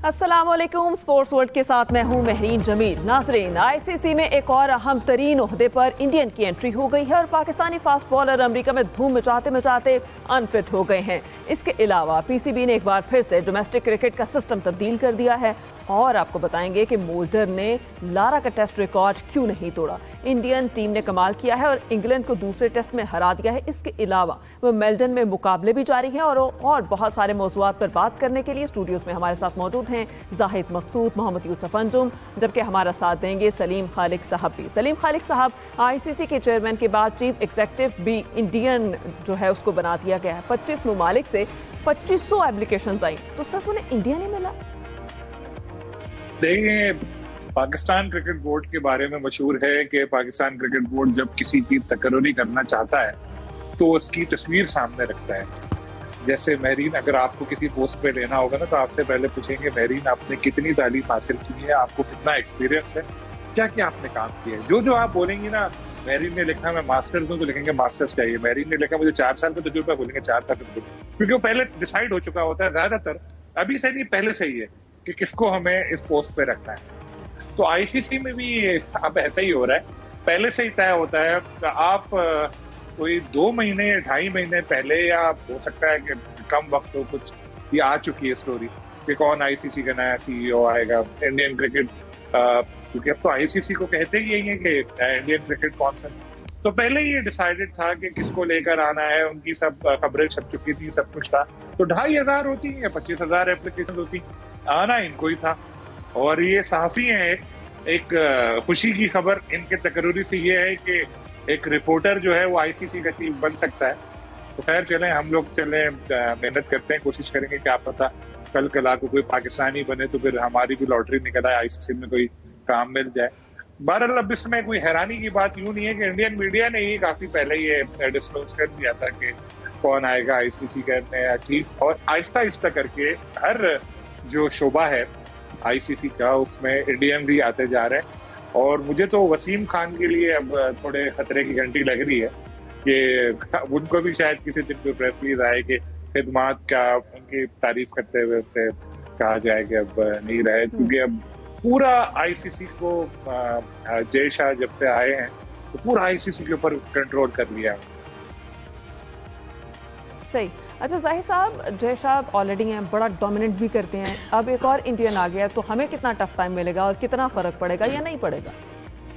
अस्सलामुअलैकुम। Sports world के साथ मैं हूं महरीन जमील। नाज़रीन, आईसीसी में एक और अहम तरीन ओहदे पर इंडियन की एंट्री हो गई है और पाकिस्तानी फास्ट बॉलर अमेरिका में धूम मचाते मचाते अनफिट हो गए हैं। इसके अलावा पीसीबी ने एक बार फिर से डोमेस्टिक क्रिकेट का सिस्टम तब्दील कर दिया है और आपको बताएंगे कि मोल्टर ने लारा का टेस्ट रिकॉर्ड क्यों नहीं तोड़ा। इंडियन टीम ने कमाल किया है और इंग्लैंड को दूसरे टेस्ट में हरा दिया है। इसके अलावा वो मेल्बर्न में मुकाबले भी जारी हैं और बहुत सारे मौज़ूआत पर बात करने के लिए स्टूडियोज में हमारे साथ मौजूद हैं जाहिद मकसूद, मोहम्मद यूसुफ अंजुम, जबकि हमारा साथ देंगे सलीम खालिक साहब भी। सलीम खालिक साहब, आईसीसी के चेयरमैन के बाद चीफ एग्जीक्यूटिव भी इंडियन जो है उसको बना दिया गया है। 25 ममालिक से 2500 एप्लीकेशंस आई, तो सिर्फ उन्हें इंडिया नहीं मिला। देखिए, पाकिस्तान क्रिकेट बोर्ड के बारे में मशहूर है कि पाकिस्तान क्रिकेट बोर्ड जब किसी की तकर्री करना चाहता है तो उसकी तस्वीर सामने रखता है। जैसे महरीन, अगर आपको किसी पोस्ट पे लेना होगा ना तो आपसे पहले पूछेंगे महरीन आपने कितनी तालीम हासिल की है, आपको कितना एक्सपीरियंस है, क्या क्या आपने काम किया है। जो आप बोलेंगी ना, महरीन ने लिखा मैं मास्टर्स हूँ तो लिखेंगे मास्टर्स चाहिए, महरीन ने लिखा मुझे 4 साल का तजुर्बा, बोलेंगे 4 साल का तजुर्बा, क्योंकि वो पहले डिसाइड हो चुका होता है। ज्यादातर अभी से नहीं, पहले से ही है कि किसको हमें इस पोस्ट पे रखना है। तो आईसीसी में भी अब ऐसा ही हो रहा है, पहले से ही तय होता है। आप कोई 2 महीने या 2.5 महीने पहले, या हो सकता है कि कम वक्त हो, कुछ ये आ चुकी है स्टोरी कि कौन आईसीसी का नया सीईओ आएगा इंडियन क्रिकेट, क्योंकि अब तो आईसीसी को कहते ही यही है कि इंडियन क्रिकेट कौंसिल। तो पहले ही ये डिसाइडेड था कि किसको लेकर आना है, उनकी सब खबरें छप चुकी थी, सब कुछ था। तो 2500 होती या 25,000 एप्लीकेशन होती, आना इनको ही था। और ये सहाफी हैं, एक खुशी की खबर इनके तकर्री से ये है कि एक रिपोर्टर जो है वो आईसीसी का चीफ बन सकता है। तो खैर चलें, हम लोग मेहनत करते हैं, कोशिश करेंगे कि आप पता कल कला को कोई पाकिस्तानी बने तो फिर हमारी भी लॉटरी निकल आए, आईसीसी में कोई काम मिल जाए। बहरहाल अब इसमें कोई हैरानी की बात यूं नहीं है कि इंडियन मीडिया ने ही काफी पहले ये डिस्क्लोज कर दिया था कि कौन आएगा आईसीसी का नया चीफ, और आहिस्ता आहिस्ता करके हर जो शोबा है आईसीसी का उसमें इंडियन भी आते जा रहे हैं। और मुझे तो वसीम खान के लिए अब थोड़े खतरे की घंटी लग रही है कि उनको भी शायद किसी दिन कोई प्रेस रिलीज आए कि खिदमात का उनकी तारीफ करते हुए उनसे कहा जाए कि अब नहीं रहे, क्योंकि अब पूरा आईसीसी को जय शाह जब से आए हैं तो पूरा आईसीसी के ऊपर कंट्रोल कर लिया। सही। अच्छा जाहिद साहब, जय शाह ऑलरेडी हैं, बड़ा डोमिनेट भी करते हैं, अब एक और इंडियन आ गया तो हमें कितना टफ टाइम मिलेगा और कितना फ़र्क पड़ेगा या नहीं पड़ेगा?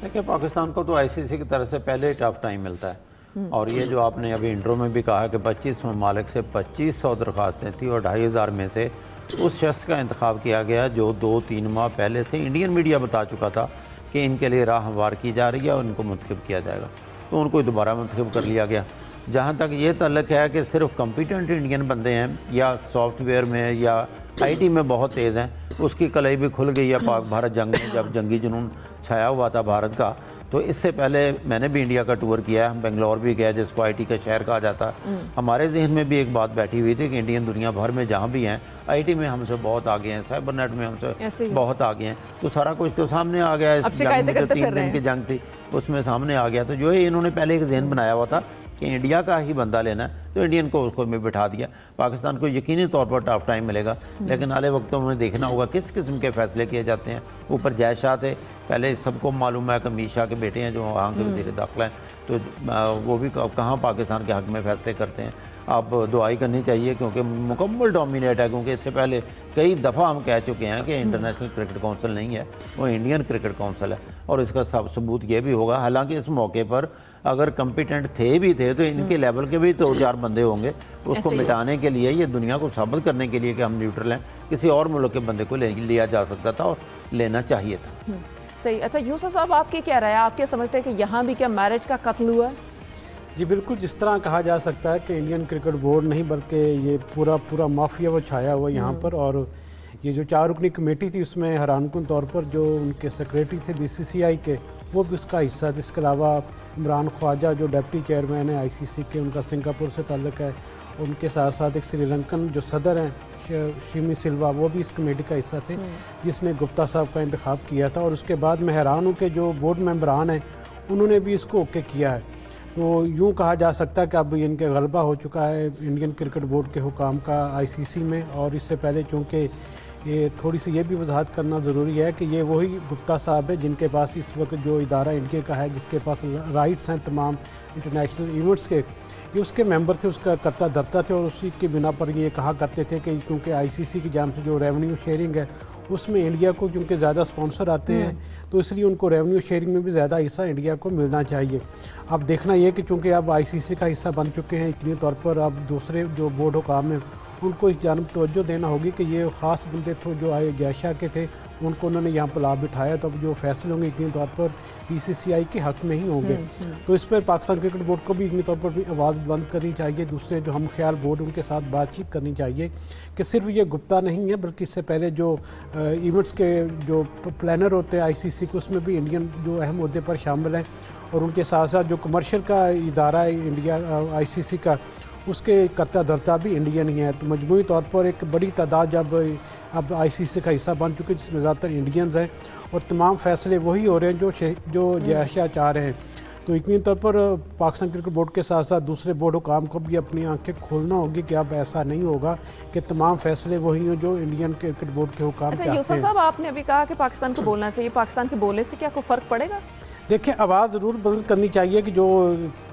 देखिए, पाकिस्तान को तो आईसीसी की तरफ से पहले ही टफ टाइम मिलता है। और ये जो आपने अभी इंट्रो में भी कहा कि 25 ममालिक से 2500 दरख्वास्तें थी और 2500 में से उस शख्स का इंतखाब किया गया जो 2-3 माह पहले से इंडियन मीडिया बता चुका था कि इनके लिए राह हमवार की जा रही है और इनको मुंतखब किया जाएगा, तो उनको दोबारा मुंतखब कर लिया गया। जहाँ तक ये तल्लक है कि सिर्फ कम्पिटेंट इंडियन बंदे हैं या सॉफ्टवेयर में या आईटी में बहुत तेज़ हैं, उसकी कलाई भी खुल गई है पाक भारत जंग में, जब जंगी जुनून छाया हुआ था भारत का। तो इससे पहले मैंने भी इंडिया का टूर किया है, हम बेंगलोर भी गए जिसको आईटी का शहर कहा जाता है। हमारे जहन में भी एक बात बैठी हुई थी कि इंडियन दुनिया भर में जहाँ भी हैं आईटी में हमसे बहुत आगे हैं, साइबर नेट में हमसे बहुत आगे हैं, तो सारा कुछ तो सामने आ गया। इस जंग में जो 3 दिन की जंग थी उसमें सामने आ गया। तो जो है इन्होंने पहले एक जहन बनाया हुआ था कि इंडिया का ही बंदा लेना है, तो इंडियन को उसको में बिठा दिया। पाकिस्तान को यकीनी तौर पर टफ टाइम मिलेगा, लेकिन आने वक्तों में देखना होगा किस किस्म के फैसले किए जाते हैं। ऊपर जय शाह थे, पहले सबको मालूम है कि अमित शाह के बेटे हैं जो वहाँ के वज़ीर दाखिला हैं, तो वो भी कहाँ पाकिस्तान के हक़ में फ़ैसले करते हैं। अब दुआई करनी चाहिए क्योंकि मुकम्मल डोमिनेट है, क्योंकि इससे पहले कई दफ़ा हम कह चुके हैं कि इंटरनेशनल क्रिकेट काउंसिल नहीं है, वो इंडियन क्रिकेट काउंसिल है। और इसका सबूत ये भी होगा, हालांकि इस मौके पर अगर कम्पिटेंट भी थे तो इनके लेवल के भी 2-4 बंदे होंगे। उसको मिटाने के लिए, ये दुनिया को साबित करने के लिए कि हम न्यूट्रल हैं, किसी और मुल्क के बंदे को लिया जा सकता था और लेना चाहिए था। सही। अच्छा यूसुफ साहब, आपकी क्या राय है? आप क्या समझते हैं कि यहाँ भी क्या मैरिज का कत्ल हुआ है? जी बिल्कुल, जिस तरह कहा जा सकता है कि इंडियन क्रिकेट बोर्ड नहीं बल्कि ये पूरा माफिया वो छाया हुआ यहाँ पर। और ये जो 4 रुकनी कमेटी थी उसमें हैरानकुन तौर पर जो उनके सेक्रेटरी थे बीसीसीआई के, वो भी उसका हिस्सा थे। इसके अलावा इमरान ख्वाजा जो डिप्टी चेयरमैन है आईसीसी के, उनका सिंगापुर से ताल्लुक़ है। उनके साथ साथ एक श्रीलंकन जो सदर हैं शिमी सिल्वा, वो भी इस कमेटी का हिस्सा थे जिसने गुप्ता साहब का इंतखाब किया था। और उसके बाद मैं हैरान हूँ कि जो बोर्ड मेंबरान हैं उन्होंने भी इसको ओके किया है। तो यूँ कहा जा सकता है कि अब इनके गलबा हो चुका है इंडियन क्रिकेट बोर्ड के हुकाम का आईसीसी में। और इससे पहले चूँकि ये थोड़ी सी ये भी वजाहत करना ज़रूरी है कि ये वही गुप्ता साहब है जिनके पास इस वक्त जो इदारा इंडिया का है, जिसके पास राइट्स हैं तमाम इंटरनेशनल इवेंट्स के, ये उसके मेंबर थे, उसका करता धरता थे। और उसी की बिना पर ये कहा करते थे कि क्योंकि आईसीसी की जानिब से जो रेवेन्यू शेयरिंग है उसमें इंडिया को क्योंकि ज़्यादा स्पॉन्सर आते हैं, तो इसलिए उनको रेवेन्यू शेयरिंग में भी ज़्यादा हिस्सा इंडिया को मिलना चाहिए। अब देखना ये कि चूँकि अब आईसीसी का हिस्सा बन चुके हैं इतने तौर पर, अब दूसरे जो बोर्ड हुकाम हैं उनको इस जानब तवज्जो देना होगी कि ये ख़ास बंदे थे जो जयशाह के थे, उनको उन्होंने यहाँ पर ला बिठाया, तो अब जो फैसले होंगे इतने तौर पर बीसीसीआई के हक़ में ही होंगे। तो इस पर पाकिस्तान क्रिकेट बोर्ड को भी इतने तौर पर भी आवाज़ बुलंद करनी चाहिए, दूसरे जो हम ख्याल बोर्ड उनके साथ बातचीत करनी चाहिए कि सिर्फ ये गुप्ता नहीं है बल्कि इससे पहले जो इवेंट्स के जो प्लानर होते हैं आईसीसी के, उसमें भी इंडियन जो अहम मुद्दे पर शामिल हैं। और उनके साथ साथ जो कमर्शियल का इदारा है इंडिया आईसीसी का, उसके करता धरता भी इंडियन ही है। तो मजमूई तौर पर एक बड़ी तादाद जब अब आईसीसी का हिस्सा बन चुके जिसमें ज़्यादातर इंडियंस हैं और तमाम फैसले वही हो रहे हैं जो जयशाह चाह रहे हैं। तो इतनी तौर पर पाकिस्तान क्रिकेट बोर्ड के साथ साथ दूसरे बोर्ड हुकाम को भी अपनी आंखें खोलना होगी कि अब ऐसा नहीं होगा कि तमाम फैसले वही हों जो इंडियन क्रिकेट बोर्ड के हुकाम चाहते हैं। यूसुफ साहब, आपने अभी कहा कि पाकिस्तान को बोलना चाहिए, पाकिस्तान के बोलने से क्या कोई फ़र्क पड़ेगा? देखिए, आवाज़ ज़रूर बुलंद करनी चाहिए कि जो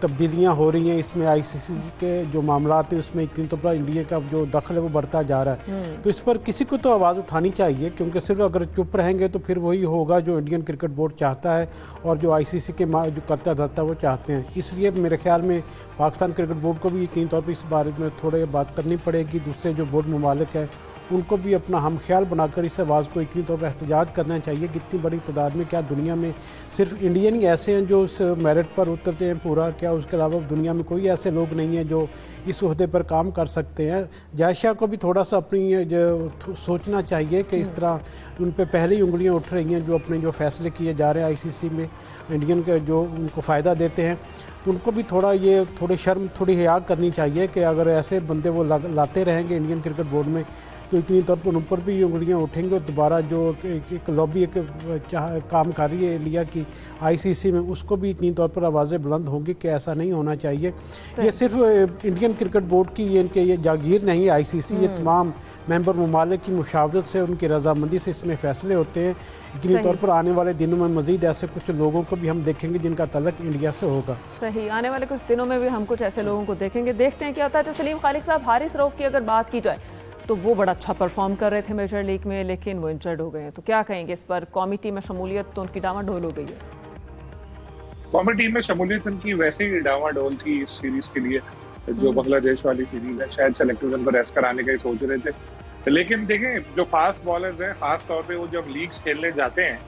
तब्दीलियां हो रही हैं इसमें आईसीसी के जो मामला हैं उसमें इतनी तो इंडिया का जो दखल है वो बढ़ता जा रहा है। तो इस पर किसी को तो आवाज़ उठानी चाहिए, क्योंकि सिर्फ अगर चुप रहेंगे तो फिर वही होगा जो इंडियन क्रिकेट बोर्ड चाहता है और जो आईसीसी के जो करता धरता वो चाहते हैं। इसलिए मेरे ख्याल में पाकिस्तान क्रिकेट बोर्ड को भी यकीनी तौर पर इस बारे में थोड़ी बात करनी पड़ेगी। दूसरे जो बोर्ड ममालिक है उनको भी अपना हम ख्याल बनाकर इस आवाज़ को इतनी तौर पर एहतजाज करना चाहिए कि इतनी बड़ी तादाद में क्या दुनिया में सिर्फ इंडियन ही ऐसे हैं जो उस मेरिट पर उतरते हैं पूरा, क्या उसके अलावा दुनिया में कोई ऐसे लोग नहीं हैं जो इस ओहदे पर काम कर सकते हैं। जयशाह को भी थोड़ा सा अपनी जो सोचना चाहिए कि इस तरह उन पर पहले ही उंगलियां उठ रही हैं जो अपने जो फैसले किए जा रहे हैं आईसीसी में इंडियन के जो उनको फ़ायदा देते हैं, तो उनको भी थोड़ी शर्म थोड़ी हया करनी चाहिए कि अगर ऐसे बंदे वो लाते रहेंगे इंडियन क्रिकेट बोर्ड में तो इतनी तौर पर उन पर भी उंगलियां उठेंगे और दोबारा जो एक लॉबी काम कर रही है इंडिया की आईसीसी में, उसको भी इतनी तौर पर आवाज़ें बुलंद होंगी कि ऐसा नहीं होना चाहिए। ये सिर्फ इंडियन क्रिकेट बोर्ड की ये जागीर नहीं है आईसीसी, ये तमाम मेंबर ममालिक की मुशावरत से उनकी रजामंदी से इसमें फ़ैसले होते हैं। इतनी तौर पर आने वाले दिनों में मज़ीद ऐसे कुछ लोगों को भी हम देखेंगे जिनका तल्लुक इंडिया से होगा। सही, आने वाले कुछ दिनों में भी हम कुछ ऐसे लोगों को देखेंगे, देखते हैं क्या होता है। तो सलीम खालिक साहब, हारिस रऊफ की अगर बात की जाए तो वो बड़ा अच्छा परफॉर्म कर रहे थे मेजर लीग में, लेकिन वो इंजर्ड हो गए हैं, तो क्या कहेंगे इस पर? कौमी टीम में शमूलियत तो उनकी डामाडोल हो गई है। कौमी टीम में शमूलियत उनकी वैसे ही डामाडोल थी इस सीरीज के लिए, जो बांग्लादेश वाली सीरीज है। शायद सेलेक्टर्स उनको रेस्ट कराने का ही सोच रहे थे, लेकिन देखें जो फास्ट बॉलर्स हैं खास तौर पे वो जब लीग्स खेलने जाते हैं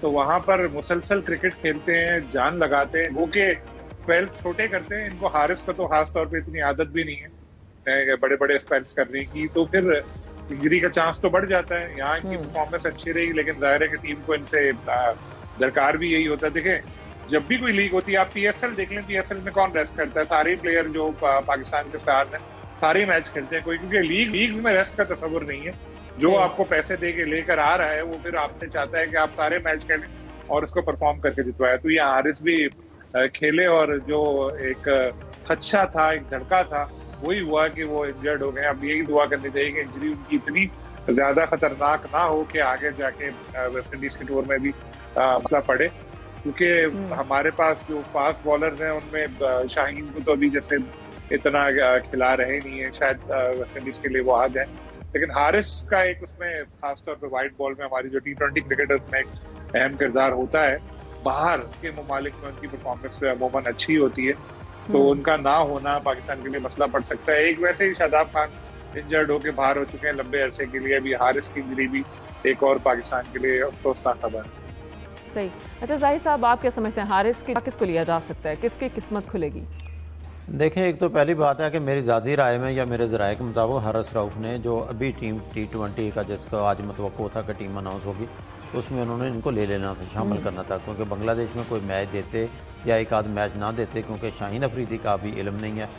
तो वहां पर मुसलसल क्रिकेट खेलते हैं, जान लगाते हैं, वो के 12 छोटे करते हैं। इनको हारिस का तो खास तौर पे इतनी आदत भी नहीं है बड़े बड़े स्पेल्स करने की, तो फिर इंजरी का चांस तो बढ़ जाता है। यहाँ इनकी परफॉर्मेंस अच्छी रहेगी, लेकिन जाहिर है कि टीम को इनसे दरकार भी यही होता है। देखें जब भी कोई लीग होती है, आप पीएसएल देख लें, पीएसएल में कौन रेस्ट करता है? सारे प्लेयर जो पाकिस्तान के स्टार हैं सारे मैच खेलते हैं कोई, क्योंकि लीग में रेस्ट का तस्वुर नहीं है। जो आपको पैसे दे के लेकर आ रहा है वो फिर आपसे चाहता है कि आप सारे मैच खेलें और उसको परफॉर्म करके जितवाया। तो ये हारिस भी खेले और जो एक खदशा था, एक धड़का था, वही हुआ कि वो इंजर्ड हो गए। अब यही दुआ करनी चाहिए कि इंजरी उनकी इतनी ज्यादा खतरनाक ना हो कि आगे जाके वेस्ट इंडीज के टूर में भी मसला पड़े, क्योंकि हमारे पास जो फास्ट बॉलर्स हैं उनमें शाहीन को तो अभी जैसे इतना खिला रहे नहीं है, शायद वेस्ट इंडीज के लिए वो आ जाए। लेकिन हारिस का एक उसमें खासतौर पर वाइट बॉल में हमारी जो T20 क्रिकेटर्स में एक अहम किरदार होता है, बाहर के ममालिक में उनकी परफॉर्मेंस अमूमन अच्छी होती है, तो उनका ना होना पाकिस्तान के लिए मसला पड़ सकता है। एक वैसे ही शादाब खान इंजर्ड होकर बाहर हो चुके हैं लंबे अरसे के लिए, अभी हारिस की इंजरी भी एक और पाकिस्तान के लिए अफसोसनाक खबर है। सही। अच्छा जाहिर साहब, आप क्या समझते हैं हारिस की किसको लिया जा सकता है, किसकी किस्मत खुलेगी? देखें, एक तो पहली बात है कि मेरी ज़ाती राय में या मेरे ज़राए के मुताबिक हारिस रऊफ ने जो अभी टीम T20 का जिसका आज मतवक्को था कि टीम अनाउंस होगी, उसमें उन्होंने इनको ले लेना था, शामिल करना था, क्योंकि बांग्लादेश में कोई मैच देते या एक आध मैच ना देते, क्योंकि शाहीन अफरीदी का भी इल्म नहीं है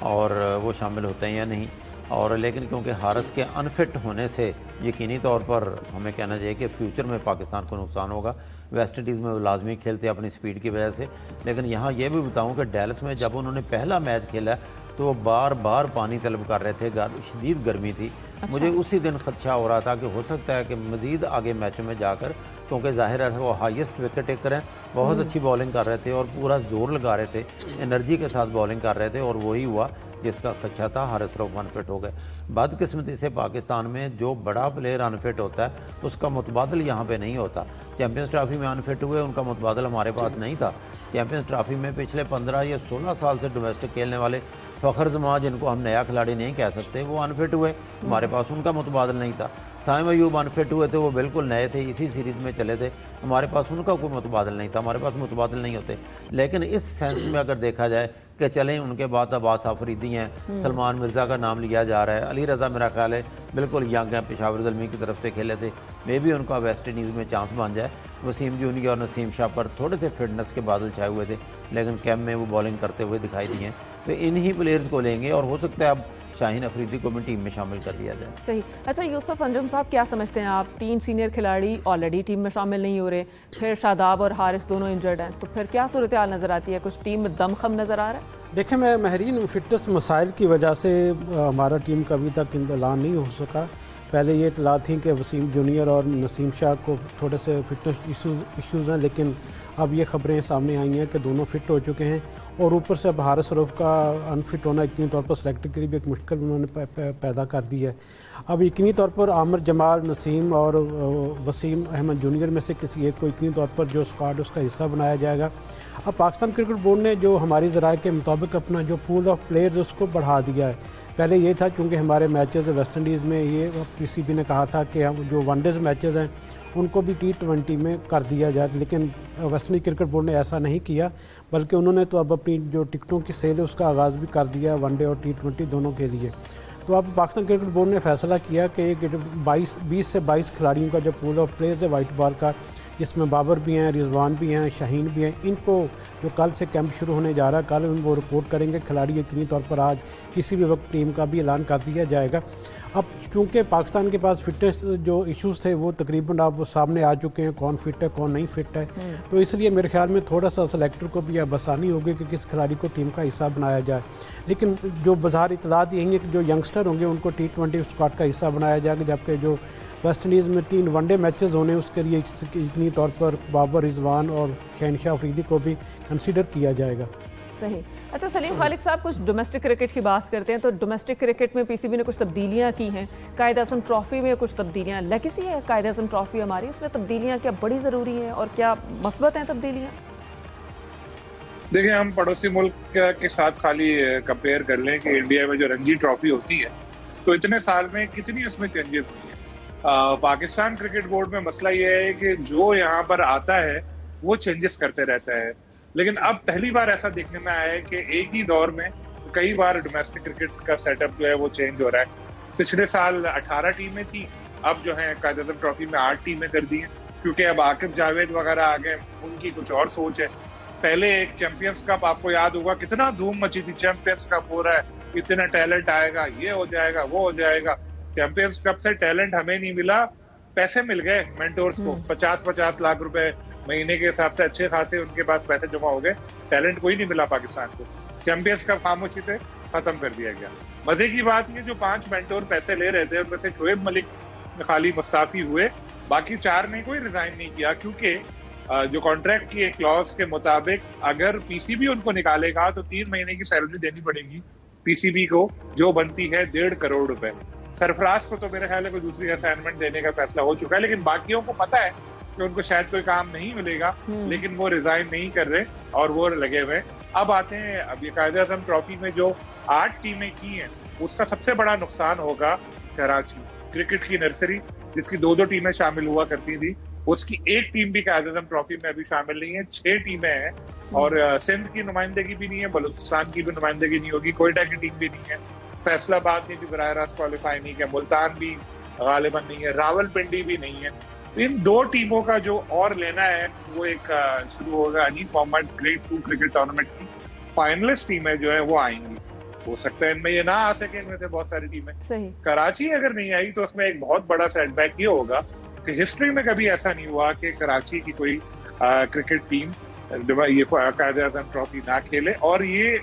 और वो शामिल होते हैं या नहीं। और लेकिन क्योंकि हारिस के अनफिट होने से यकीनी तौर पर हमें कहना चाहिए कि फ्यूचर में पाकिस्तान को नुकसान होगा। वेस्ट इंडीज़ में वो लाजमी खेलते अपनी स्पीड की वजह से, लेकिन यहाँ ये भी बताऊँ कि डेलस में जब उन्होंने पहला मैच खेला तो वो बार बार पानी तलब कर रहे थे, शदीद गर्मी थी मुझे उसी दिन खदशा हो रहा था कि हो सकता है कि मज़ीद आगे मैचों में जाकर, क्योंकि जाहिर है वो हाईएस्ट विकेट टेकर हैं, बहुत अच्छी बॉलिंग कर रहे थे और पूरा जोर लगा रहे थे, एनर्जी के साथ बॉलिंग कर रहे थे, और वही हुआ जिसका खदशा था। हारिस रऊफ अनफिट हो गए। बदकिस्मती से पाकिस्तान में जो बड़ा प्लेयर अनफिट होता है उसका मुतबादल यहाँ पे नहीं होता। चैम्पियंस ट्रॉफी में अनफिट हुए, उनका मुतबादल हमारे पास नहीं था। चैम्पियंस ट्रॉफी में पिछले 15 या 16 साल से डोमेस्टिक खेलने वाले फ़खर जमां, जिनको हम नया खिलाड़ी नहीं कह सकते, वो अनफिट हुए, हमारे पास उनका मुतबादल नहीं था। साइम अयूब अनफिट हुए थे, वो बिल्कुल नए थे, इसी सीरीज़ में चले थे, हमारे पास उनका कोई मुतबादल नहीं था। हमारे पास मुतबादल नहीं होते। लेकिन इस सेंस में अगर देखा जाए कि चलें, उनके बाद अब्बास आफरीदी हैं, सलमान मिर्ज़ा का नाम लिया जा रहा है, अली रज़ा मेरा ख्याल है बिल्कुल यंग है, पेशावर ज़ल्मी की तरफ से खेले थे, मे भी उनका वेस्ट इंडीज़ में चांस बन जाए। वसीम जूनियर और नसीम शाह पर थोड़े से फिटनेस के बादल छाए हुए थे, लेकिन कैम्प में वो बॉलिंग करते हुए दिखाई दिए। तो इन्हीं प्लेयर्स को लेंगे और हो सकता है अब शाहीन अफरीदी को भी टीम में शामिल कर लिया जाए। सही। अच्छा यूसुफ अंजुम साहब, क्या समझते हैं आप, 3 सीनियर खिलाड़ी ऑलरेडी टीम में शामिल नहीं हो रहे, फिर शादाब और हारिस दोनों इंजर्ड हैं, तो फिर क्या सूरत हाल नज़र आती है? कुछ टीम में दमखम नज़र आ रहा है? देखें, मैं महरीन फिटनेस मसाइल की वजह से हमारा टीम का अभी तक ऐलान नहीं हो सका। पहले ये इतला थी कि वसीम जूनियर और नसीम शाह को थोड़े से फिटनेस इश्यूज़ हैं, लेकिन अब ये खबरें सामने आई हैं कि दोनों फिट हो चुके हैं, और ऊपर से अब हारिस रऊफ का अनफिट होना यकीनी तौर पर सेलेक्टर के लिए भी एक मुश्किल उन्होंने पैदा कर दी है। अब यकीनी तौर पर आमिर जमाल, नसीम और वसीम अहमद जूनियर में से किसी एक को यकीनी तौर पर जो स्क्वाड उसका हिस्सा बनाया जाएगा। अब पाकिस्तान क्रिकेट बोर्ड ने जो हमारी ज़राए के मुताबिक अपना जो पूल ऑफ प्लेयर्स उसको बढ़ा दिया है। पहले ये था क्योंकि हमारे मैचेस वेस्ट इंडीज़ में, ये पीसीबी ने कहा था कि हम जो वनडेज़ मैचेस हैं उनको भी T20 में कर दिया जाए, लेकिन वेस्ट इंडीज़ क्रिकेट बोर्ड ने ऐसा नहीं किया, बल्कि उन्होंने तो अब अपनी जो टिकटों की सेल है उसका आगाज़ भी कर दिया वनडे और T20 दोनों के लिए। तो अब पाकिस्तान क्रिकेट बोर्ड ने फैसला किया कि 20 से 22 खिलाड़ियों का जो पूल ऑफ प्लेयर्स है वाइट बॉल का, इसमें बाबर भी हैं, रिजवान भी हैं, शाहीन भी हैं, इनको जो कल से कैंप शुरू होने जा रहा है, कल वो रिपोर्ट करेंगे। खिलाड़ी यकीनी तौर पर आज किसी भी वक्त टीम का भी ऐलान कर दिया जाएगा। अब चूँकि पाकिस्तान के पास फिटनेस जो इश्यूज़ थे वो तकरीबन अब सामने आ चुके हैं, कौन फिट है कौन नहीं फिट है, तो इसलिए मेरे ख्याल में थोड़ा सा सेलेक्टर को भी अब आसानी होगी कि किस खिलाड़ी को टीम का हिस्सा बनाया जाए। लेकिन जो बाज़ार इतलात यही कि जो यंगस्टर होंगे उनको T20 स्क्वाड का हिस्सा बनाया जाएगा, जबकि जो वेस्ट इंडीज़ में 3 वनडे मैचेस होने उसके लिए इतनी तौर पर बाबर, रिजवान और शहनशाह अफरीदी को भी कंसीडर किया जाएगा। सही। अच्छा सलीम खालिक साहब, कुछ डोमेस्टिक क्रिकेट की बात करते हैं, तो डोमेस्टिक क्रिकेट में पीसीबी ने कुछ तब्दीलियां की हैं। कायद-ए-आज़म ट्रॉफी में कुछ तब्दीलियां, लेगेसी है कायद-ए-आज़म ट्रॉफी हमारी, उसमें तब्दीलियां क्या बड़ी ज़रूरी हैं और क्या मस्बत हैं तब्दीलियां? देखिए, हम पड़ोसी मुल्क के साथ खाली कंपेयर कर लें कि इंडिया में जो रणजी ट्रॉफी होती है तो इतने साल में कितनी उसमें चेंजेस हुई है। पाकिस्तान क्रिकेट बोर्ड में मसला ये है कि जो यहाँ पर आता है वो चेंजेस करते रहता है, लेकिन अब पहली बार ऐसा देखने में आया है कि एक ही दौर में कई बार डोमेस्टिक क्रिकेट का सेटअप जो है वो चेंज हो रहा है। पिछले साल 18 टीमें थी, अब जो है कायद-ए-आज़म ट्रॉफी में 8 टीमें कर दी हैं, क्योंकि अब आकिब जावेद वगैरह आ गए, उनकी कुछ और सोच है। पहले एक चैंपियंस कप, आपको याद होगा कितना धूम मची थी, चैंपियंस कप हो रहा है, इतना टैलेंट आएगा, ये हो जाएगा, वो हो जाएगा। चैंपियंस कप से टैलेंट हमें नहीं मिला, पैसे मिल गए मेंटोर्स को, 50-50 लाख रुपए महीने के हिसाब से अच्छे खासे उनके पास पैसे जमा हो गए, टैलेंट कोई नहीं मिला पाकिस्तान को। चैंपियंस कप खामोशी से खत्म कर दिया गया। मजे की बात ये, जो 5 मेंटोर पैसे ले रहे थे उनमें से शोएब मलिक खाली मुस्ताफी हुए, बाकी 4 ने कोई रिजाइन नहीं किया, क्योंकि जो कॉन्ट्रैक्ट की एक क्लॉज के मुताबिक अगर पीसीबी उनको निकालेगा तो 3 महीने की सैलरी देनी पड़ेगी पीसीबी को, जो बनती है 1.5 करोड़ रुपए। सरफराज को तो मेरे ख्याल है कोई दूसरी असाइनमेंट देने का फैसला हो चुका है, लेकिन बाकियों को पता है कि उनको शायद कोई काम नहीं मिलेगा, लेकिन वो रिजाइन नहीं कर रहे और वो लगे हुए। अब आते हैं, अब ये कायद-ए-आज़म ट्रॉफी में जो 8 टीमें की हैं उसका सबसे बड़ा नुकसान होगा कराची क्रिकेट की नर्सरी, जिसकी 2-2 टीमें शामिल हुआ करती थी, उसकी एक टीम भी कायद-ए-आज़म ट्रॉफी में अभी शामिल नहीं है। 6 टीमें हैं और सिंध की नुमाइंदगी भी नहीं है, बलूचिस्तान की भी नुमाइंदगी नहीं होगी, कोयटा की टीम भी नहीं है, फैसलाबाद ने भी बराह रास्त क्वालिफाई नहीं किया, मुल्तान भी गालिबन नहीं है, रावलपिंडी भी नहीं है। इन 2 टीमों का जो और लेना है वो एक शुरू होगा अजीब फॉर्मेट ग्रेड 2 क्रिकेट टूर्नामेंट की फाइनलिस्ट टीमें जो है वो आएंगी। हो सकता है इनमें ये ना आ सके, इनमें से बहुत सारी टीमें। सही। कराची अगर नहीं आई तो उसमें एक बहुत बड़ा सेटबैक ये होगा कि हिस्ट्री में कभी ऐसा नहीं हुआ कि कराची की कोई क्रिकेट टीम ये कायद-ए-आज़म ट्रॉफी ना खेले, और ये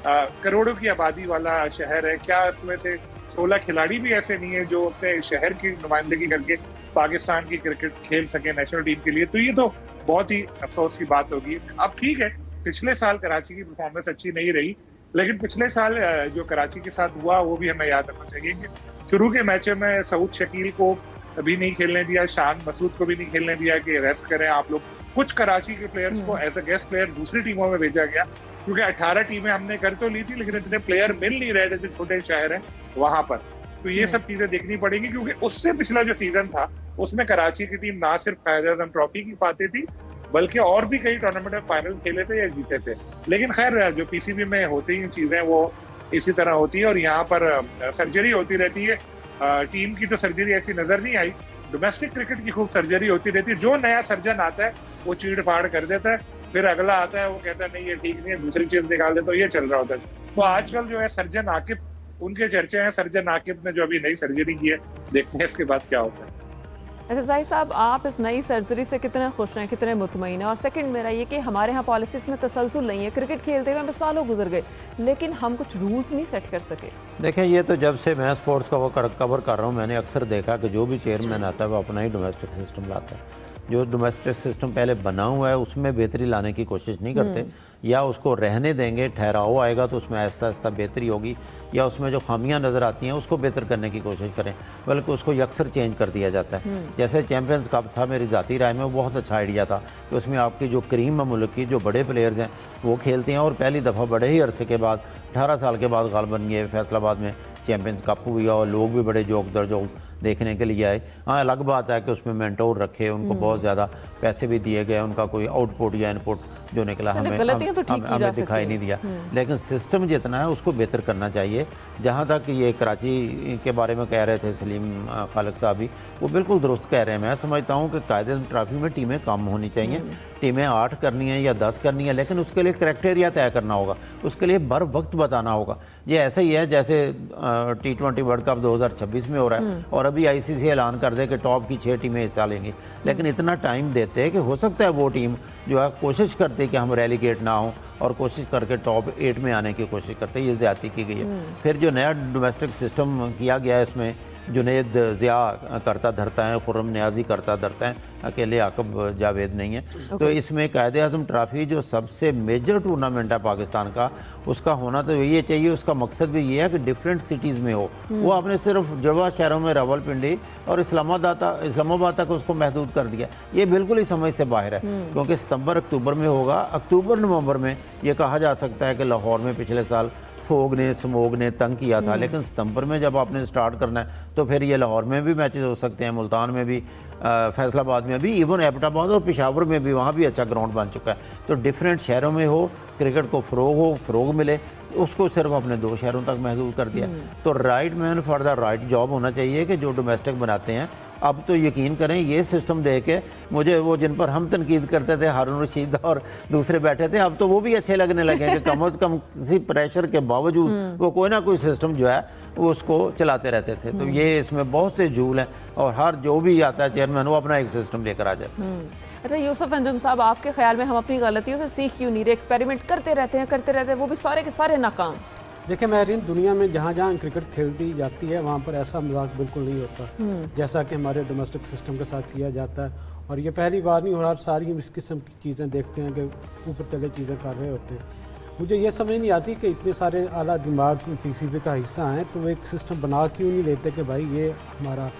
करोड़ों की आबादी वाला शहर है। क्या इसमें से 16 खिलाड़ी भी ऐसे नहीं है जो अपने शहर की नुमाइंदगी करके पाकिस्तान की क्रिकेट खेल सके नेशनल टीम के लिए। तो ये तो बहुत ही अफसोस की बात होगी। अब ठीक है, पिछले साल कराची की परफॉर्मेंस अच्छी नहीं रही, लेकिन पिछले साल जो कराची के साथ हुआ वो भी हमें याद रखना चाहिए कि शुरू के मैचों में सऊद शकील को भी नहीं खेलने दिया, शान मसूद को भी नहीं खेलने दिया कि रेस्ट करें आप लोग। कुछ कराची के प्लेयर्स को एज अ गेस्ट प्लेयर दूसरी टीमों में भेजा गया, क्योंकि 18 टीमें हमने कर तो ली थी, लेकिन इतने प्लेयर मिल नहीं रहे थे जो छोटे शहर हैं वहां पर। तो ये सब चीजें देखनी पड़ेगी, क्योंकि उससे पिछला जो सीजन था उसमें कराची की टीम ना सिर्फ कायद आज़म ट्रॉफी की पाती थी, बल्कि और भी कई टूर्नामेंट में फाइनल खेले थे या जीते थे। लेकिन खैर, जो पीसीबी में होती हैं चीजें वो इसी तरह होती है, और यहाँ पर सर्जरी होती रहती है। टीम की तो सर्जरी ऐसी नजर नहीं आई, डोमेस्टिक क्रिकेट की खूब सर्जरी होती रहती है। जो नया सर्जन आता है वो चीड़ फाड़ कर देता है, फिर अगला आता है वो कहता है नहीं ये ठीक नहीं है, दूसरी चीज निकाल दे, तो ये चल रहा होता है। तो आजकल जो है सर्जन आकिब, उनके चर्चे हैं। सर्जन आकिब ने जो अभी नई सर्जरी की है, देखते हैं इसके बाद क्या होता है। अच्छा जाहिद साहब, आप इस नई सर्जरी से कितने खुश हैं, कितने मुतमईन हैं? और सेकंड मेरा ये कि हमारे यहाँ पॉलिसीज में तसलसल नहीं है, क्रिकेट खेलते हुए हमें सालों गुजर गए, लेकिन हम कुछ रूल्स नहीं सेट कर सके। देखें, ये तो जब से मैं स्पोर्ट्स का वो कवर कर रहा हूँ, मैंने अक्सर देखा कि जो भी चेयरमैन आता है वो अपना ही डोमेस्टिक सिस्टम लाता है। जो डोमेस्टिक सिस्टम पहले बना हुआ है उसमें बेहतरी लाने की कोशिश नहीं करते, या उसको रहने देंगे, ठहराव आएगा तो उसमें आहिस्ता आहिस्ता बेहतरी होगी, या उसमें जो खामियां नज़र आती हैं उसको बेहतर करने की कोशिश करें, बल्कि उसको यकसर चेंज कर दिया जाता है। जैसे चैम्पियंस कप था, मेरी ज़ाती राय में वो बहुत अच्छा आइडिया था कि उसमें आपकी जो करीम मुल्क की जो बड़े प्लेयर्स हैं वो खेलते हैं, और पहली दफ़ा बड़े ही अरसे के बाद 18 साल के बाद गालिबन ये फैसलाबाद में चैम्पियंस कप हुई और लोग भी बड़े जोक दर जोक देखने के लिए आए। हाँ, अलग बात है कि उसमें मेंटोर रखे, उनको बहुत ज़्यादा पैसे भी दिए गए, उनका कोई आउटपुट या इनपुट जो निकला हमें दिखाई नहीं दिया। लेकिन सिस्टम जितना है उसको बेहतर करना चाहिए। जहाँ तक ये कराची के बारे में कह रहे थे सलीम खालिक साहब भी, वो बिल्कुल दुरुस्त कह रहे हैं। मैं समझता हूँ कि कायदे आज़म ट्रॉफी में टीमें कम होनी चाहिए, टीमें 8 करनी है या 10 करनी है, लेकिन उसके लिए क्राइटेरिया तय करना होगा, उसके लिए बर वक्त बताना होगा। ये ऐसा ही है जैसे T20 वर्ल्ड कप 2026 में हो रहा है, और अभी ICC ऐलान कर दे कि टॉप की 6 टीमें हिस्सा लेंगी, लेकिन इतना टाइम देते हैं कि हो सकता है वो टीम जो है कोशिश करते हैं कि हम रेलीगेट ना हो, और कोशिश करके टॉप 8 में आने की कोशिश करते हैं। ये ज़्यादती की गई है। फिर जो नया डोमेस्टिक सिस्टम किया गया है, इसमें जुनैद ज़िया करता धरता है, खुर्रम नियाज़ी करता धरता है, अकेले आकब जावेद नहीं है। तो इसमें कायदे आज़म ट्रॉफी जो सबसे मेजर टूर्नामेंट है पाकिस्तान का, उसका होना तो ये चाहिए। उसका मकसद भी ये है कि डिफरेंट सिटीज़ में हो। वो आपने सिर्फ जुड़वा शहरों में रावलपिंडी और इस्लामाबाद तक उसको महदूद कर दिया। ये बिल्कुल ही समझ से बाहर है, क्योंकि सितंबर अक्टूबर में होगा। अक्टूबर नवंबर में ये कहा जा सकता है कि लाहौर में पिछले साल फोग ने स्मोग ने तंग किया था, लेकिन सितंबर में जब आपने स्टार्ट करना है तो फिर ये लाहौर में भी मैचेस हो सकते हैं, मुल्तान में भी, फैसलाबाद में भी, इवन एबटाबाद और पेशावर में भी, वहाँ भी अच्छा ग्राउंड बन चुका है। तो डिफरेंट शहरों में हो, क्रिकेट को फ़रोग मिले, उसको सिर्फ अपने 2 शहरों तक महदूद कर दिया। तो right man for the right job होना चाहिए कि जो डोमेस्टिक बनाते हैं। अब तो यकीन करें, ये सिस्टम देख के मुझे वो जिन पर हम तनकीद करते थे, हारून रशीद और दूसरे बैठे थे, अब तो वो भी अच्छे लगने लगे कि कम से कम किसी प्रेशर के बावजूद वो कोई ना कोई सिस्टम जो है वो उसको चलाते रहते थे। तो ये इसमें बहुत से झूल हैं, और हर जो भी आता है चेयरमैन वो अपना एक सिस्टम लेकर आ जाता है। अच्छा यूसुफ अंजुम साहब, आपके ख्याल में हम अपनी गलतियों से सीख क्यों नहीं रहे? एक्सपेरिमेंट करते रहते हैं, वो भी सारे के सारे नाकाम। देखिए महरीन, दुनिया में जहाँ जहाँ क्रिकेट खेलती जाती है वहाँ पर ऐसा मजाक बिल्कुल नहीं होता जैसा कि हमारे डोमेस्टिक सिस्टम के साथ किया जाता है। और ये पहली बार नहीं हो रहा, सारी इस किस्म की चीज़ें देखते हैं कि ऊपर तले चीज़ें कर रहे होते हैं। मुझे ये समझ नहीं आती कि इतने सारे आला दिमाग पीसीबी का हिस्सा हैं, तो वो एक सिस्टम बना क्यों नहीं लेते कि भाई ये हमारा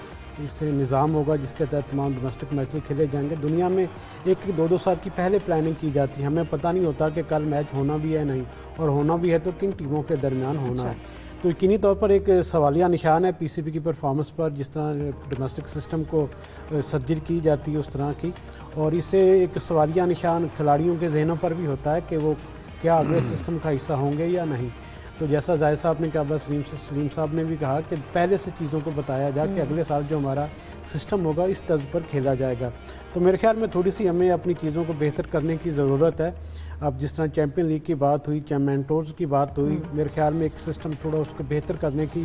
इससे निज़ाम होगा जिसके तहत तमाम डोमेस्टिक मैचेस खेले जाएंगे। दुनिया में 1-2 साल की पहले प्लानिंग की जाती है, हमें पता नहीं होता कि कल मैच होना भी है नहीं, और होना भी है तो किन टीमों के दरमियान होना है। तो यकीनी तौर पर एक सवालिया निशान है पीसीबी की परफॉर्मेंस पर, जिस तरह डोमेस्टिक सिस्टम को सर्जरी की जाती है उस तरह की, और इससे एक सवालिया निशान खिलाड़ियों के जहनों पर भी होता है कि वो क्या अगले सिस्टम का हिस्सा होंगे या नहीं। तो जैसा जाहिद साहब ने कहा, सलीम साहब ने भी कहा कि पहले से चीज़ों को बताया जाए कि अगले साल जो हमारा सिस्टम होगा इस तर्ज पर खेला जाएगा। तो मेरे ख्याल में थोड़ी सी हमें अपनी चीज़ों को बेहतर करने की ज़रूरत है। अब जिस तरह चैम्पियन लीग की बात हुई, मेंटोर्स की बात हुई, मेरे ख्याल में एक सिस्टम थोड़ा उसको बेहतर करने की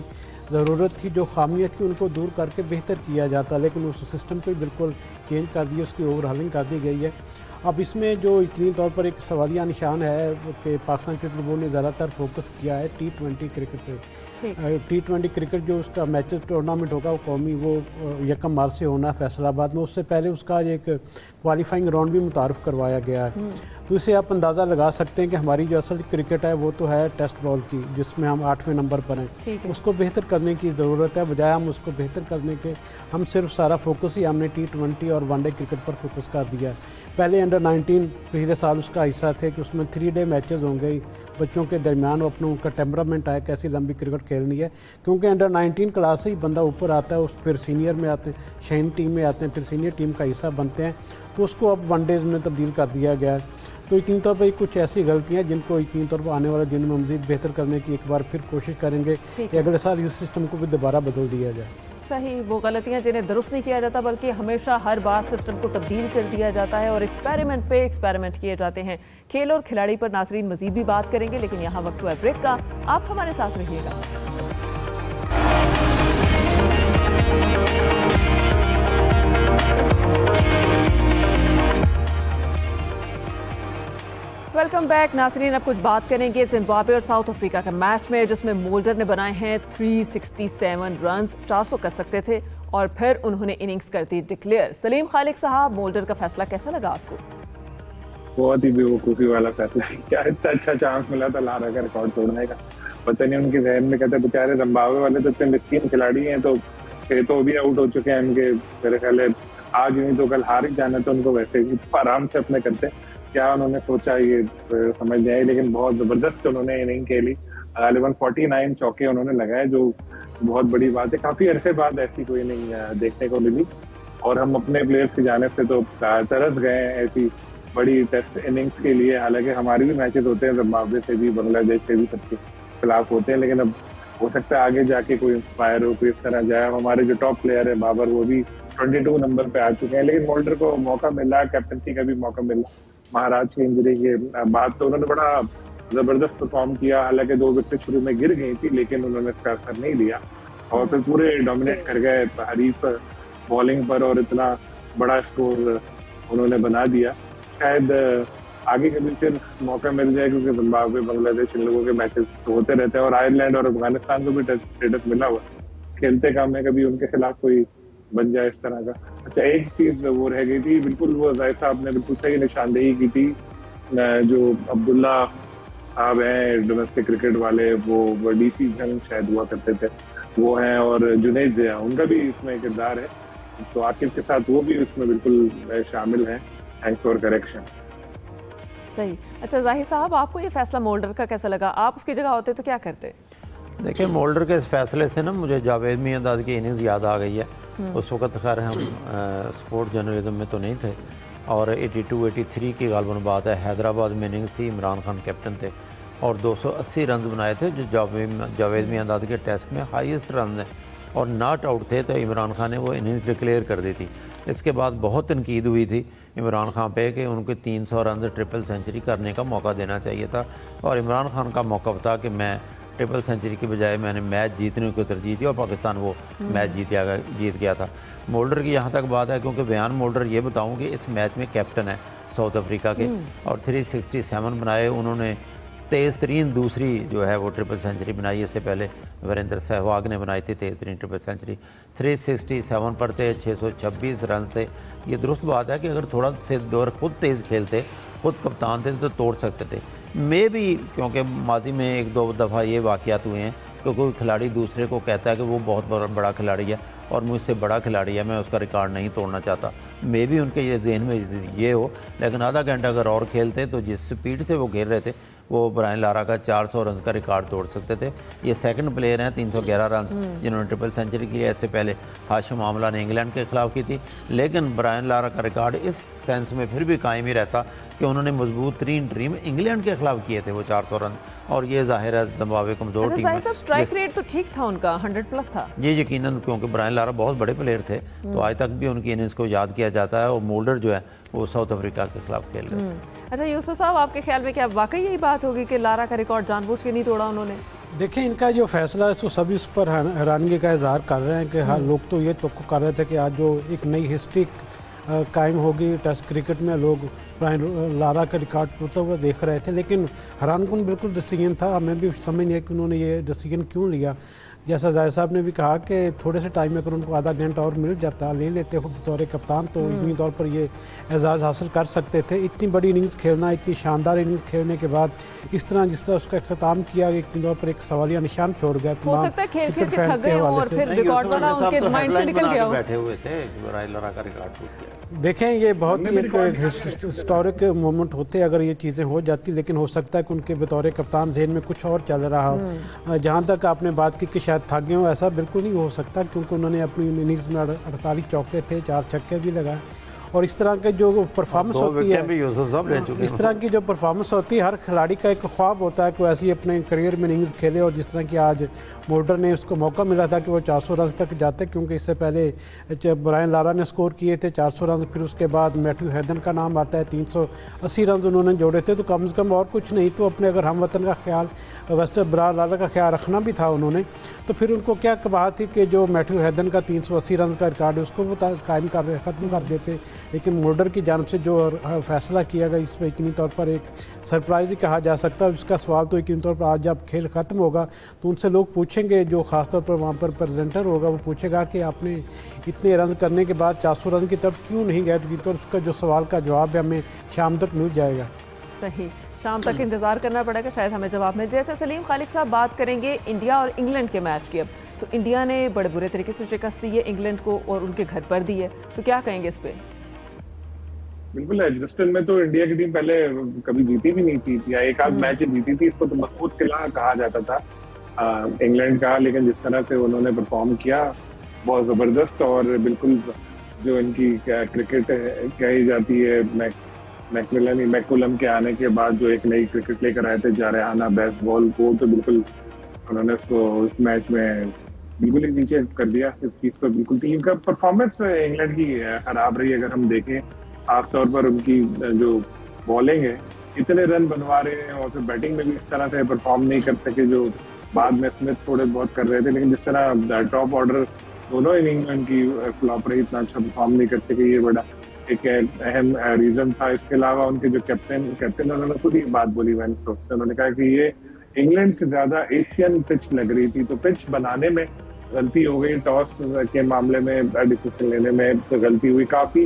ज़रूरत थी। जो खामियत थी उनको दूर करके बेहतर किया जाता, लेकिन उस सिस्टम को बिल्कुल चेंज कर दिया, उसकी ओवरहालिंग कर दी गई है। अब इसमें जो यकीनी तौर पर एक सवालिया निशान है कि पाकिस्तान क्रिकेट बोर्ड ने ज़्यादातर फोकस किया है T20 क्रिकेट पे। T20 क्रिकेट जो उसका मैचेस टूर्नामेंट होगा वो कौमी, वो 1 मार्च से होना है फैसलाबाद में। उससे पहले उसका एक क्वालिफाइंग राउंड भी मुतारफ़ करवाया गया है। तो इससे आप अंदाज़ा लगा सकते हैं कि हमारी जो असल क्रिकेट है वो तो है टेस्ट बॉल की, जिसमें हम 8वें नंबर पर हैं। उसको बेहतर करने की ज़रूरत है। बजाय हम उसको बेहतर करने के, हम सिर्फ सारा फोकस ही हमने T20 और वनडे क्रिकेट पर फोकस कर दिया। पहले अंडर 19 पिछले साल उसका हिस्सा थे कि उसमें 3 डे मैचेस होंगे बच्चों के दरमियान, अपना उनका टेम्परामेंट है कैसी लंबी क्रिकेट खेलनी है, क्योंकि अंडर 19 क्लास से ही बंदा ऊपर आता है, उस फिर सीनियर में आते हैं, शाइन टीम में आते हैं, फिर सीनियर टीम का हिस्सा बनते हैं। तो उसको अब वनडेज़ में तब्दील कर दिया गया है। तो यकीनी तौर पर कुछ ऐसी गलतियां जिनको यकीनी तौर पर आने वाले दिन में मज़ीद बेहतर करने की एक बार फिर कोशिश करेंगे कि अगले साल इस सिस्टम को भी दोबारा बदल दिया जाए। सही, वो गलतियां जिन्हें दुरुस्त नहीं किया जाता बल्कि हमेशा हर बार सिस्टम को तब्दील कर दिया जाता है और एक्सपेरिमेंट पे एक्सपेरिमेंट किए जाते हैं। खेल और खिलाड़ी पर नाजरीन मजीद भी बात करेंगे, लेकिन यहाँ वक्त हुआ ब्रेक का। आप हमारे साथ रहिएगा। वेलकम बैक नाजरीन। अब कुछ बात करेंगे जिम्बाब्वे और साउथ अफ्रीका के मैच में, जिसमें मोल्डर ने बनाए हैं 367 रन्स, 400 कर सकते थे और फिर उन्होंने इनिंग्स कर दी डिक्लेयर। सलीम खालिक साहब, मोल्डर का फैसला कैसा लगा आपको? बहुत ही बेवकूफ़ी वाला फैसला। क्या इतना अच्छा चांस मिला था लारा का रिकॉर्ड तोड़ने का, पता नहीं उनके जहन में कहते बेचारे जिम्बाब्वे वाले तो इतने मिस्कीन खिलाड़ी हैं, तो 6 तो भी आउट हो चुके हैं इनके, मेरे ख्याल है आज नहीं तो कल हार ही जाना, तो उनको वैसे ही आराम से अपने करते। क्या उन्होंने सोचा ये समझ नहीं आई, लेकिन बहुत जबरदस्त उन्होंने इनिंग खेली। गालिबन 49 चौके उन्होंने लगाए, जो बहुत बड़ी बात है। काफी अरसे बाद ऐसी कोई इनिंग देखने को मिली और हम अपने प्लेयर्स की जाने से तो तरस गए ऐसी बड़ी टेस्ट इनिंग्स के लिए। हालांकि हमारे भी मैचेस होते हैं जिम्बाब्वे से भी, बांग्लादेश से भी, सबके खिलाफ होते हैं, लेकिन अब हो सकता है आगे जाके कोई इंस्पायर हो, कोई इस तरह जाए। हमारे जो टॉप प्लेयर है बाबर, वो भी 22 नंबर पे आ चुके हैं, लेकिन मोल्डर को मौका मिला, कैप्टनसी का भी मौका मिला। महाराज की इंजरी के बाद तो उन्होंने बड़ा जबरदस्त परफॉर्म किया। हालांकि 2 विकेट शुरू में गिर गई थी, लेकिन उन्होंने इसका असर नहीं लिया और फिर पूरे डोमिनेट कर गए हरीफ बॉलिंग पर और इतना बड़ा स्कोर उन्होंने बना दिया। शायद आगे कभी फिर मौका मिल जाए, क्योंकि जिम्बाब्वे, बांग्लादेश, इन लोगों के मैचेस तो होते रहते हैं और आयरलैंड और अफगानिस्तान को भी स्टेटस मिला हुआ, खेलते काम में कभी उनके खिलाफ कोई बन जाए इस तरह का। अच्छा, एक चीज वो रह गई थी, बिल्कुल वो जाहिर साहब ने बिल्कुल सही निशानदेही की थी, जो अब्दुल्ला साहब हैं डोमेस्टिक क्रिकेट वाले, वो डीसी जंग शायद हुआ करते थे, वो हैं, और जुनैद ज़िया, उनका भी इसमें किरदार है, तो आकिब के साथ वो भी इसमें बिल्कुल शामिल हैं। Thanks for correction. सही। अच्छा जाहिर साहब, आपको ये फैसला मोल्डर का कैसा लगा? आप उसकी जगह होते तो क्या करते? देखिए, मोल्डर के इस फैसले से ना मुझे जावेद मियांदाद की इनिंग्स याद आ गई है। उस वक्त खैर हम स्पोर्ट्स जर्नलिज्म में तो नहीं थे और 82-83 की गालबन बात है, हैदराबाद में इनिंग्स थी, इमरान खान कैप्टन थे और 280 रन बनाए थे, जो जावेद मियांदाद के टेस्ट में हाईएस्ट रन हैं, और नॉट आउट थे तो इमरान खान ने वो इनिंग्स डिक्लेयर कर दी थी। इसके बाद बहुत तनकीद हुई थी इमरान खान पे कि उनको 300 रन ट्रिपल सेंचुरी करने का मौका देना चाहिए था, और इमरान खान का मौका था कि मैं ट्रिपल सेंचुरी के बजाय मैंने मैच जीतने को तरजीह दी और पाकिस्तान वो मैच जीत गया था। मोल्डर की यहाँ तक बात है, क्योंकि बयान मोल्डर ये बताऊँ कि इस मैच में कैप्टन है साउथ अफ्रीका के और 367 बनाए उन्होंने। तेज़ तरीन दूसरी जो है वो ट्रिपल सेंचुरी बनाई, इससे पहले वीरेंद्र सहवाग ने बनाई थी तेज़ तरीन ट्रिपल सेंचुरी। 367 पर थे, 626 रन थे। ये दुरुस्त बात है कि अगर थोड़ा से दौर खुद तेज़ खेलते, खुद कप्तान थे तो तोड़ सकते थे। मे भी, क्योंकि माजी में 1-2 दफ़ा ये वाक़यात हुए हैं कि कोई खिलाड़ी दूसरे को कहता है कि वो बहुत बड़ा खिलाड़ी है और मुझसे बड़ा खिलाड़ी है, मैं उसका रिकॉर्ड नहीं तोड़ना चाहता। मे भी उनके ये जहन में ये हो, लेकिन आधा घंटा अगर और खेलते तो जिस स्पीड से वो खेल रहे थे वो ब्रायन लारा का 400 रन का रिकॉर्ड तोड़ सकते थे। ये सेकंड प्लेयर हैं 311 रन जिन्होंने ट्रिपल सेंचुरी की है। इससे पहले हाशिम आमला ने इंग्लैंड के खिलाफ की थी, लेकिन ब्रायन लारा का रिकॉर्ड इस सेंस में फिर भी कायम ही रहता कि उन्होंने मजबूत तरीन ड्रीम इंग्लैंड के खिलाफ किए थे वो 400 रन, और ये जाहिर है जिम्बाब्वे कमजोर टीम है। स्ट्राइक रेट तो ठीक था उनका, 100+ था। ये यकीनन, क्योंकि ब्रायन लारा बहुत बड़े प्लेयर थे तो आज तक भी उनकी इनिंग्स को याद किया जाता है, और मोल्डर जो है वो साउथ अफ्रीका के खिलाफ खेल रहे हैं। अच्छा यूसुफ साहब, आपके ख्याल में क्या वाकई यही बात होगी कि लारा का रिकॉर्ड जानबूझ के नहीं तोड़ा उन्होंने? देखिए, इनका जो फैसला है तो सभी इस पर हैरानगी का इजहार कर रहे हैं कि हाँ, लोग तो ये तो कर रहे थे कि आज जो एक नई हिस्ट्री कायम होगी टेस्ट क्रिकेट में। लोग ब्रायन लारा का रिकॉर्ड टूटता हुआ देख रहे थे, लेकिन हैरानकुन बिल्कुल डिसीजन था। हमें भी समझ नहीं है कि उन्होंने ये डिसीजन क्यों लिया। जैसा जाहिर साहब ने भी कहा कि थोड़े से टाइम में अगर उनको आधा घंटा और मिल जाता, ले लेते हो बतौर कप्तान, तो इतनी तौर पर ये एजाज़ हासिल कर सकते थे। इतनी बड़ी इनिंग्स खेलना, इतनी शानदार इनिंग्स खेलने के बाद इस तरह जिस तरह उसका अख्ताम किया, इतनी तौर पर एक सवालिया निशान छोड़ गया। हो सकता है खेल खेल के थक गए और फिर रिकॉर्ड वाला उनके माइंड से निकल गया, बैठे हुए थे, ब्रायन लारा का रिकॉर्ड टूट गया। देखें, ये बहुत ही एक हिस्टोरिक मोमेंट होते अगर ये चीज़ें हो जाती, लेकिन हो सकता है कि उनके बतौर कप्तान जहन में कुछ और चल रहा हो। जहाँ तक आपने बात की कि शायद थक गए हो, ऐसा बिल्कुल नहीं हो सकता, क्योंकि उन्होंने अपनी इनिंग्स में 48 चौके थे, 4 छक्के भी लगाए। और इस तरह के जो परफॉर्मेंस होती है, इस तरह की जो परफॉर्मेंस होती है, हर खिलाड़ी का एक ख्वाब होता है कि वो ऐसी अपने करियर में इनिंग्स खेले। और जिस तरह की आज मोल्डर ने उसको मौका मिला था कि वो 400 रन तक जाते, क्योंकि इससे पहले ब्रायन लारा ने स्कोर किए थे 400 रन, फिर उसके बाद मैथ्यू हैदन का नाम आता है, 380 रन उन्होंने जोड़े थे। तो कम से कम और कुछ नहीं तो अपने अगर हम वतन का ख्याल, वैसे ब्रायन लारा का ख्याल रखना भी था उन्होंने, तो फिर उनको क्या बात थी कि जो मैथ्यू हैदन का 380 रन का रिकॉर्ड है उसको वो कायम कर ख़त्म कर देते। लेकिन मोल्डर की जानिब से जो फैसला किया गया, इसमें यकीनी तौर पर एक सरप्राइज़ ही कहा जा सकता है। इसका सवाल तो यकीनी तौर पर आज जब खेल ख़त्म होगा तो उनसे लोग पूछेंगे, जो ख़ासतौर पर वहाँ पर प्रेजेंटर होगा वो पूछेगा कि आपने इतने रन करने के बाद 400 रन की तरफ क्यों नहीं गए। तो तो उसका जो सवाल का जवाब है हमें शाम तक मिल जाएगा। सही, शाम तक इंतज़ार करना पड़ेगा, शायद हमें जवाब मिल जाए। सलीम खालिद साहब, बात करेंगे इंडिया और इंग्लैंड के मैच की। अब तो इंडिया ने बड़े बुरे तरीके से शिकस्त दी है इंग्लैंड को और उनके घर पर दी है, तो क्या कहेंगे इस पर? बिल्कुल, एडजस्टन में तो इंडिया की टीम पहले कभी जीती भी नहीं थी, या एक आध मैच जीती थी। इसको तो मजबूत किला कहा जाता था इंग्लैंड का, लेकिन जिस तरह से उन्होंने परफॉर्म किया बहुत जबरदस्त। और बिल्कुल जो इनकी क्रिकेट कही जाती है, मैकुलम के आने के बाद जो एक नई क्रिकेट लेकर आए थे, जारहाना बेसबॉल, वो तो बिल्कुल उन्होंने उसको उस मैच में बिल्कुल ही नीचे कर दिया। इस चीज पर बिल्कुल टीम का परफॉर्मेंस इंग्लैंड की खराब रही। अगर हम देखें खासतौर पर उनकी जो बॉलिंग है, इतने रन बनवा रहे हैं और फिर बैटिंग में भी इस तरह से परफॉर्म नहीं कर सके, जो बाद में स्मिथ थोड़े बहुत कर रहे थे। लेकिन जिस तरह टॉप ऑर्डर दोनों इनिंग में उनकी फ्लॉप रही, इतना अच्छा परफॉर्म नहीं कर सके, ये बड़ा एक अहम रीजन था। इसके अलावा उनके जो कैप्टन उन्होंने खुद ही बात बोली वेन स्टोक्स से, उन्होंने कहा कि ये इंग्लैंड से ज्यादा एशियन पिच लग रही थी, तो पिच बनाने में गलती हो गई, टॉस के मामले में डिसीजन लेने में तो गलती हुई, काफी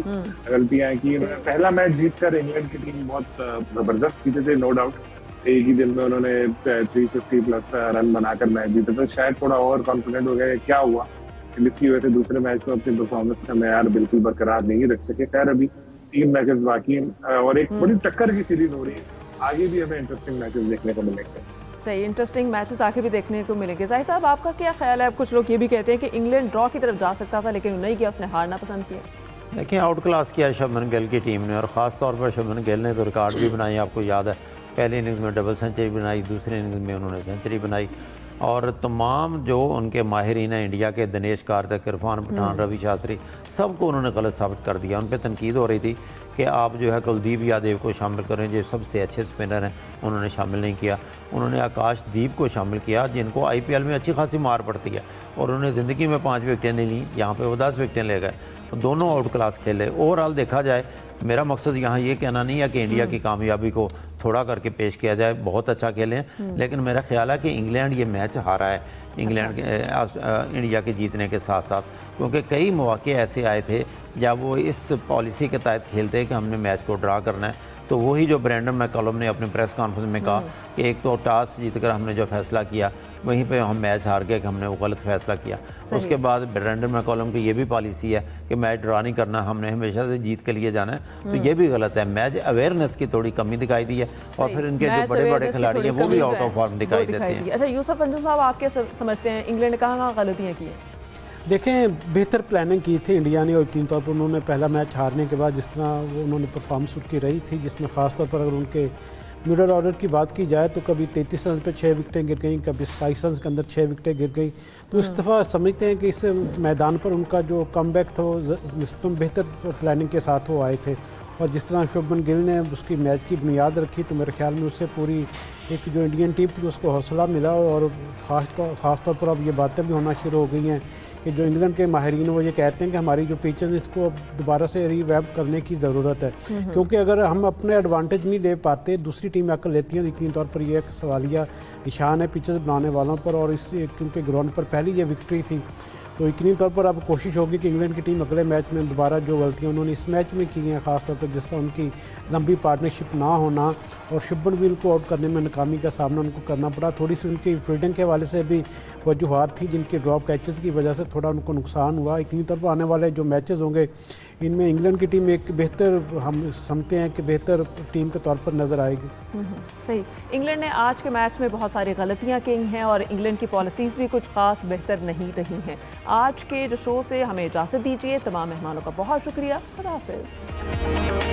गलतियां की। पहला मैच जीतकर इंग्लैंड की टीम बहुत जबरदस्त जीते थे, नो डाउट। एक ही दिन में उन्होंने 350 प्लस रन बनाकर मैच जीते थे। शायद थोड़ा ओवर कॉन्फिडेंट हो गया, क्या हुआ जिसकी वजह से दूसरे मैच में अपनी परफॉर्मेंस का मैयार बिल्कुल बरकरार नहीं रख सके। खैर, अभी 3 मैचेस बाकी हैं और एक बड़ी टक्कर की सीरीज हो रही है। आगे भी हमें इंटरेस्टिंग मैचेस देखने को मिलेंगे। सही, इंटरेस्टिंग मैचेस आगे भी देखने को मिलेंगे। जाहिर साहब, आपका क्या ख्याल है? कुछ लोग ये भी कहते हैं कि इंग्लैंड ड्रॉ की तरफ जा सकता था, लेकिन नहीं किया, उसने हारना पसंद किया। देखिए, आउट क्लास किया शुभमन गिल की टीम ने, और ख़ास तौर पर शुभमन गिल ने तो रिकॉर्ड भी बनाई। आपको याद है, पहली इनिंग्स में डबल सेंचुरी बनाई, दूसरी इनिंग्स में उन्होंने सेंचुरी बनाई। और तमाम जो उनके माहिरीन हैं इंडिया के, दिनेश कार्तिक, इरफान पठान, रवि शास्त्री, सबको उन्होंने गलत साबित कर दिया। उन पर तनकीद हो रही थी कि आप जो है कुलदीप यादव को शामिल करें, जो सबसे अच्छे स्पिनर हैं, उन्होंने शामिल नहीं किया। उन्होंने आकाशदीप को शामिल किया, जिनको IPL में अच्छी खासी मार पड़ती है, और उन्होंने ज़िंदगी में 5 विकेटें नहीं ली। यहाँ पे वो 10 विकेटें ले गए। दोनों आउट क्लास खेले। ओवरऑल देखा जाए, मेरा मकसद यहाँ ये कहना नहीं है कि इंडिया की कामयाबी को थोड़ा करके पेश किया जाए, बहुत अच्छा खेले हैं, लेकिन मेरा ख्याल है कि इंग्लैंड ये मैच हारा है इंग्लैंड के इंडिया के जीतने के साथ साथ, क्योंकि कई मौके ऐसे आए थे जब वो इस पॉलिसी के तहत खेलते हैं कि हमने मैच को ड्रा करना है। तो वही जो ब्रेंडन मैकलम ने अपनी प्रेस कॉन्फ्रेंस में कहा कि एक तो टॉस जीतकर हमने जो फैसला किया, वहीं पे हम मैच हार गए कि हमने वो गलत फैसला किया। उसके बाद ब्रेंडन मैकलम की ये भी पॉलिसी है कि मैच ड्रा नहीं करना, हमने हमेशा से जीत के लिए जाना है। तो ये भी गलत है। मैच अवेयरनेस की थोड़ी कमी दिखाई दी है, और फिर इनके जो बड़े बड़े खिलाड़ी हैं वो भी आउट ऑफ फॉर्म दिखाई देते हैं। अच्छा, यूसुफ अंजुम साहब, आप क्या समझते हैं, इंग्लैंड कहाँ गलतियाँ की हैं? देखें, बेहतर प्लानिंग की थी इंडिया ने, और यकीन तौर पर उन्होंने पहला मैच हारने के बाद जिस तरह वो उन्होंने परफॉर्मेंस उनकी रही थी, जिसमें ख़ास तौर पर अगर उनके मिडल ऑर्डर की बात की जाए तो कभी 33 रन पे 6 विकेटें गिर गई, कभी 27 रन के अंदर 6 विकेटें गिर गई। तो इस दफ़ा समझते हैं कि इस मैदान पर उनका जो कमबैक था वो निस्बतन बेहतर प्लानिंग के साथ वो आए थे। और जिस तरह शुभमन गिल ने उसकी मैच की बुनियाद रखी, तो मेरे ख्याल में उससे पूरी एक जो इंडियन टीम थी उसको हौसला मिला। और ख़ास तौर पर अब ये बातें भी होना शुरू हो गई हैं कि जो इंग्लैंड के माहिरीन वो ये कहते हैं कि हमारी जो पिचेस इसको अब दोबारा से रीवैम्प करने की ज़रूरत है, क्योंकि अगर हम अपने एडवांटेज नहीं दे पाते, दूसरी टीम आकर लेती है, यकीनी तौर पर ये एक सवालिया निशान है पिचेस बनाने वालों पर। और इस क्योंकि ग्राउंड पर पहली ये विक्ट्री थी, तो यकीनी तौर पर अब कोशिश होगी कि इंग्लैंड की टीम अगले मैच में दोबारा जो गलतियां उन्होंने इस मैच में की हैं, ख़ासतौर पर जिस तरह उनकी लंबी पार्टनरशिप ना होना और शुभमन गिल को आउट करने में नाकामी का सामना उनको करना पड़ा, थोड़ी सी उनकी फील्डिंग के हवाले से भी वजूहात थी जिनके ड्रॉप कैचेस की वजह से थोड़ा उनको नुकसान हुआ। यकीनी तौर पर आने वाले जो मैचेस होंगे इनमें इंग्लैंड की टीम एक बेहतर, हम समझते हैं कि बेहतर टीम के तौर पर नज़र आएगी। सही, इंग्लैंड ने आज के मैच में बहुत सारी गलतियां की हैं और इंग्लैंड की पॉलिसीज़ भी कुछ खास बेहतर नहीं रही हैं। आज के जो शो से हमें इजाज़त दीजिए, तमाम मेहमानों का बहुत शुक्रिया, खुदा हाफिज़।